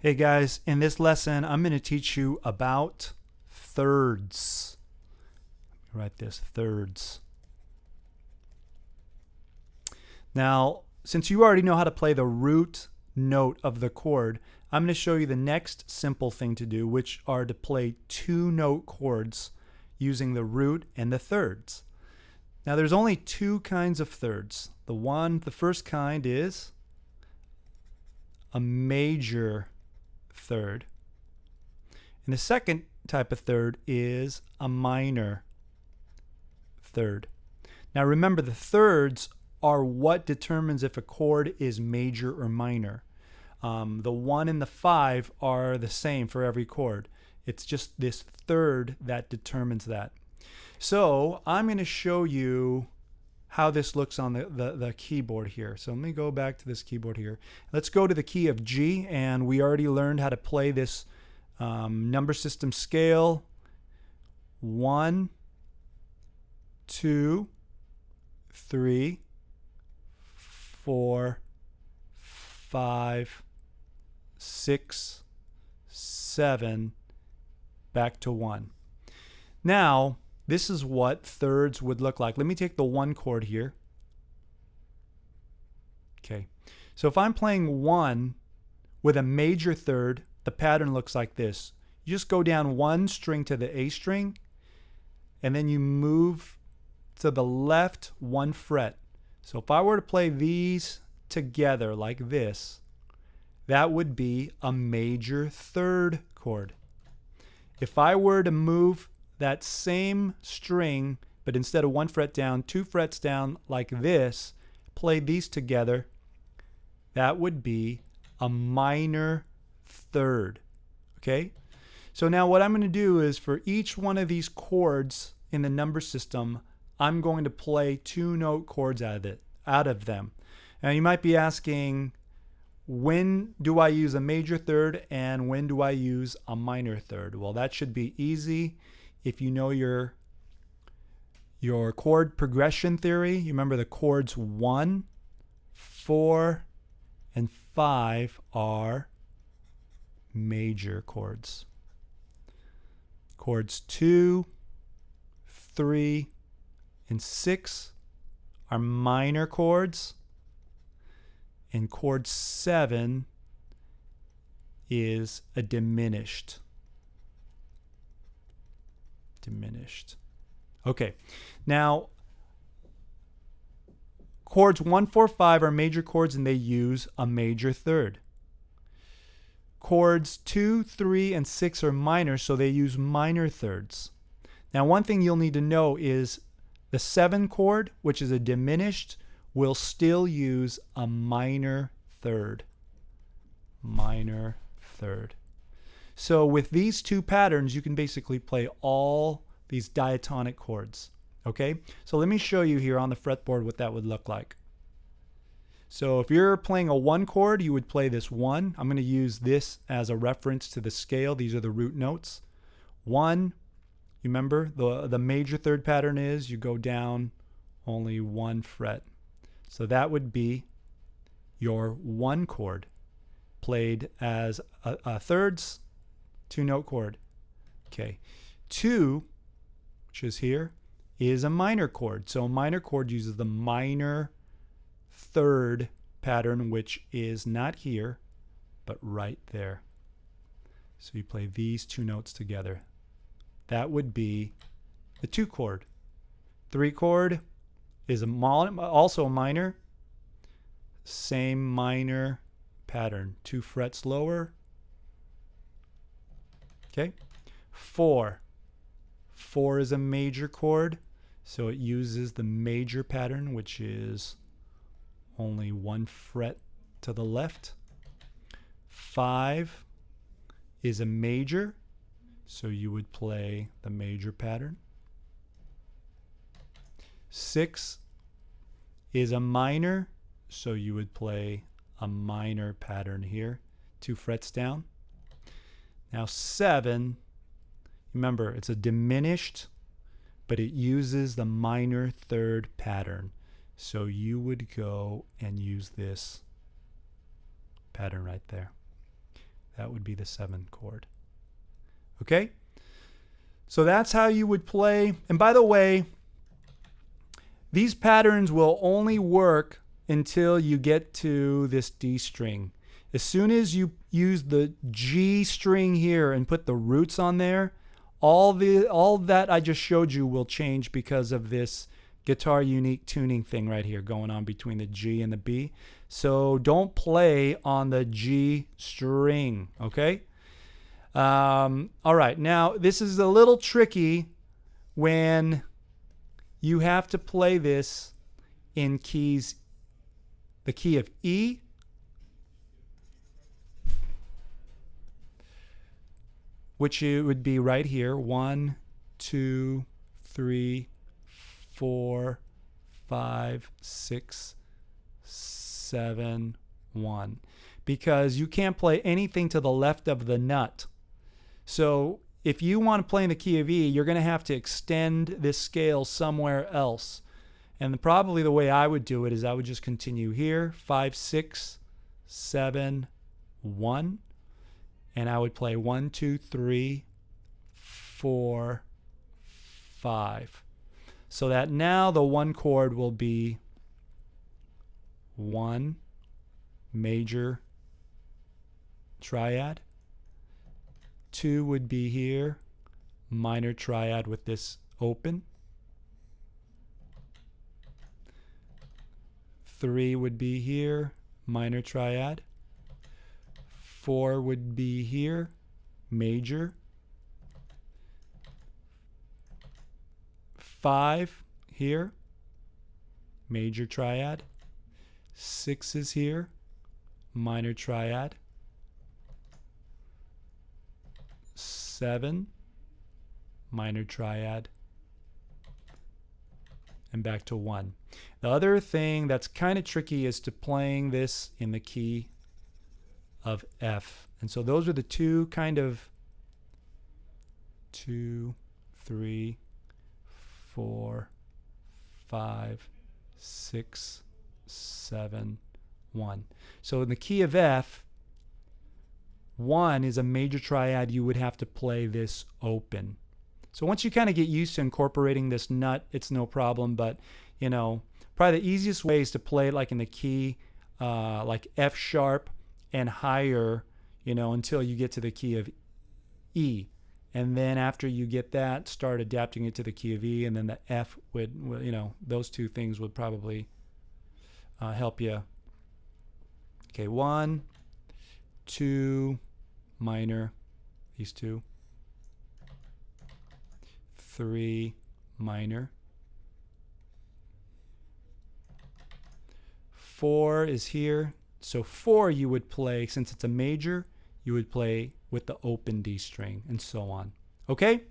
Hey guys, in this lesson, I'm going to teach you about thirds. Let me write this, thirds. Now, since you already know how to play the root note of the chord, I'm going to show you the next simple thing to do, which are to play two-note chords using the root and the thirds. Now, there's only two kinds of thirds. The first kind is a major third. And the second type of third is a minor third. Now remember, the thirds are what determines if a chord is major or minor. The 1 and the 5 are the same for every chord. It's just this third that determines that. So I'm going to show you how this looks on the keyboard here. So let me go back to this keyboard here. Let's go to the key of G, and we already learned how to play this number system scale. 1, 2, 3, 4, 5, 6, 7, back to 1. Now, this is what thirds would look like. Let me take the 1 chord here. Okay, so if I'm playing 1 with a major third, the pattern looks like this. You just go down 1 string to the A string, and then you move to the left 1 fret. So if I were to play these together like this, that would be a major third chord. If I were to move that same string, but instead of 1 fret down, 2 frets down like this, play these together, that would be a minor third. Okay? So now what I'm going to do is, for each one of these chords in the number system, I'm going to play two-note chords out of them. Now you might be asking, when do I use a major third and when do I use a minor third? Well, that should be easy if you know your chord progression theory. You remember the chords 1, 4, and 5 are major chords. Chords 2, 3, and 6 are minor chords. And chord 7 is a diminished. Okay, now chords 1, 4, 5 are major chords and they use a major third. Chords 2, 3, and 6 are minor, so they use minor thirds. Now one thing you'll need to know is the 7 chord, which is a diminished, will still use a minor third. Minor third. So with these two patterns, you can basically play all these diatonic chords. Okay? So let me show you here on the fretboard what that would look like. So if you're playing a 1 chord, you would play this 1. I'm going to use this as a reference to the scale. These are the root notes. 1, you remember the major third pattern is you go down only 1 fret. So that would be your 1 chord played as a thirds two-note chord. Okay. 2, which is here, is a minor chord. So a minor chord uses the minor third pattern, which is not here, but right there. So you play these two notes together. That would be the 2 chord. 3 chord is also a minor. Same minor pattern. 2 frets lower. Okay. 4. 4 is a major chord, so it uses the major pattern, which is only 1 fret to the left. 5 is a major, so you would play the major pattern. 6 is a minor, so you would play a minor pattern here, 2 frets down. Now 7, remember, it's a diminished, but it uses the minor third pattern. So you would go and use this pattern right there. That would be the 7th chord. Okay? So that's how you would play. And by the way, these patterns will only work until you get to this D string. As soon as you use the G string here and put the roots on there, all that I just showed you will change because of this guitar unique tuning thing right here going on between the G and the B. So don't play on the G string, okay? All right, now this is a little tricky when you have to play this in keys, the key of E, which it would be right here, 1, 2, 3, 4, 5, 6, 7, 1. Because you can't play anything to the left of the nut. So if you want to play in the key of E, you're going to have to extend this scale somewhere else. And probably the way I would do it is I would just continue here, 5, 6, 7, 1. And I would play 1, 2, 3, 4, 5. So that now the 1 chord will be 1 major triad. 2 would be here, minor triad with this open. 3 would be here, minor triad. 4 would be here, major. 5 here, major triad. 6 is here, minor triad. 7, minor triad. And back to 1. The other thing that's kind of tricky is to playing this in the key of F. And so those are the two kind of 2, 3, 4, 5, 6, 7, 1. So in the key of F, 1 is a major triad. You would have to play this open. So once you kind of get used to incorporating this nut, it's no problem. But, you know, probably the easiest way is to play it like in the key, like F sharp and higher, you know, until you get to the key of E. And then after you get that, start adapting it to the key of E, and then the F would, you know, those two things would probably help you. Okay, 1, 2, minor, these two. 3, minor. 4 is here. So 4 you would play, since it's a major, you would play with the open D string, and so on. Okay?